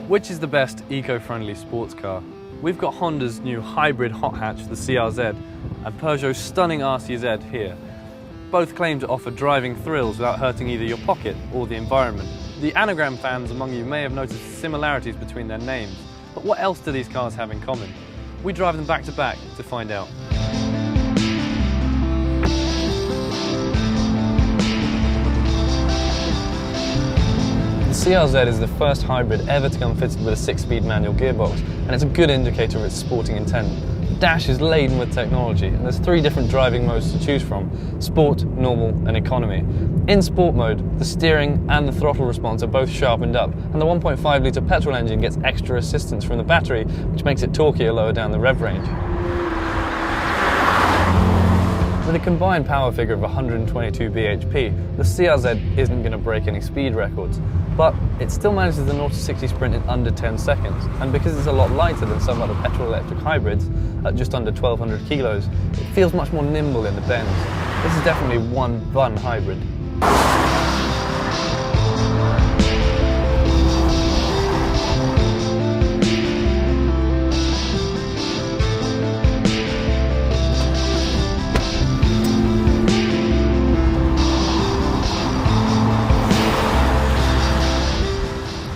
Which is the best eco-friendly sports car? We've got Honda's new hybrid hot hatch, the CRZ, and Peugeot's stunning Rcz here. Both claim to offer driving thrills without hurting either your pocket or the environment. The anagram fans among you may have noticed similarities between their names, but what else do these cars have in common? We drive them back to back to find out. The CRZ is the first hybrid ever to come fitted with a 6-speed manual gearbox, and it's a good indicator of its sporting intent. The dash is laden with technology, and there's 3 different driving modes to choose from: Sport, Normal and Economy. In Sport mode, the steering and the throttle response are both sharpened up, and the 1.5 litre petrol engine gets extra assistance from the battery, which makes it torquier lower down the rev range. With a combined power figure of 122 bhp, the CRZ isn't going to break any speed records, but it still manages the 0-60 sprint in under 10 seconds, and because it's a lot lighter than some other petrol-electric hybrids, at just under 1200 kilos, it feels much more nimble in the bends. This is definitely one fun hybrid.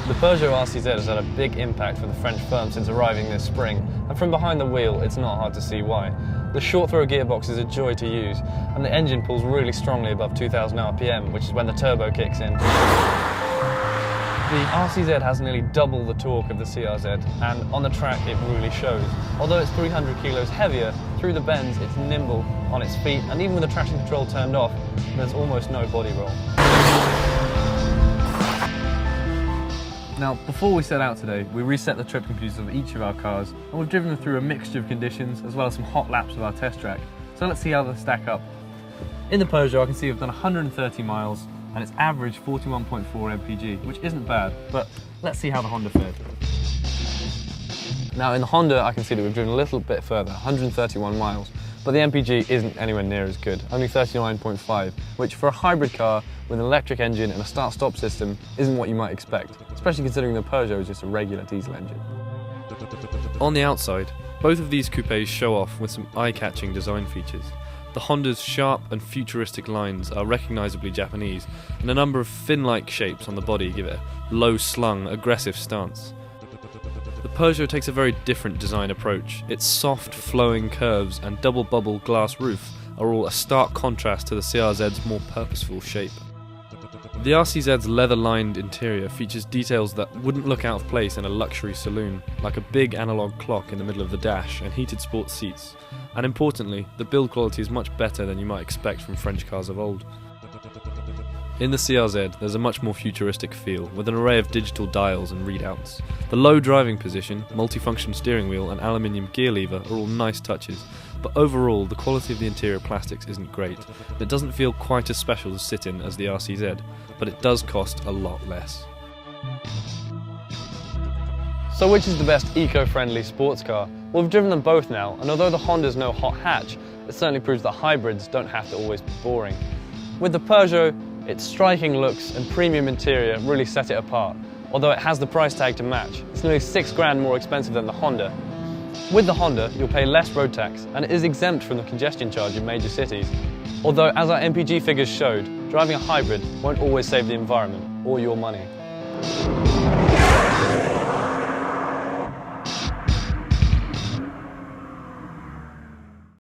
The Peugeot Rcz has had a big impact for the French firm since arriving this spring, and from behind the wheel it's not hard to see why. The short throw gearbox is a joy to use, and the engine pulls really strongly above 2000 RPM, which is when the turbo kicks in. The Rcz has nearly double the torque of the CRZ, and on the track it really shows. Although it's 300 kilos heavier, through the bends it's nimble on its feet, and even with the traction control turned off, there's almost no body roll. Now, before we set out today, we reset the trip computers of each of our cars, and we've driven them through a mixture of conditions as well as some hot laps of our test track. So let's see how they stack up. In the Peugeot, I can see we've done 130 miles, and it's average 41.4 mpg, which isn't bad, but let's see how the Honda fared. Now in the Honda, I can see that we've driven a little bit further, 131 miles, but the MPG isn't anywhere near as good, only 39.5, which for a hybrid car with an electric engine and a start-stop system isn't what you might expect, especially considering the Peugeot is just a regular diesel engine. On the outside, both of these coupes show off with some eye-catching design features. The Honda's sharp and futuristic lines are recognisably Japanese, and a number of fin-like shapes on the body give it a low-slung, aggressive stance. The Peugeot takes a very different design approach. Its soft, flowing curves and double-bubble glass roof are all a stark contrast to the CRZ's more purposeful shape. The Rcz's leather-lined interior features details that wouldn't look out of place in a luxury saloon, like a big analogue clock in the middle of the dash and heated sports seats. And importantly, the build quality is much better than you might expect from French cars of old. In the CRZ, there's a much more futuristic feel, with an array of digital dials and readouts. The low driving position, multifunction steering wheel and aluminium gear lever are all nice touches, but overall the quality of the interior plastics isn't great. It doesn't feel quite as special to sit in as the Rcz, but it does cost a lot less. So which is the best eco-friendly sports car? Well, we've driven them both now, and although the Honda's no hot hatch, it certainly proves that hybrids don't have to always be boring. With the Peugeot, its striking looks and premium interior really set it apart, although it has the price tag to match. It's nearly £6,000 more expensive than the Honda. With the Honda, you'll pay less road tax, and it is exempt from the congestion charge in major cities. Although, as our MPG figures showed, driving a hybrid won't always save the environment or your money.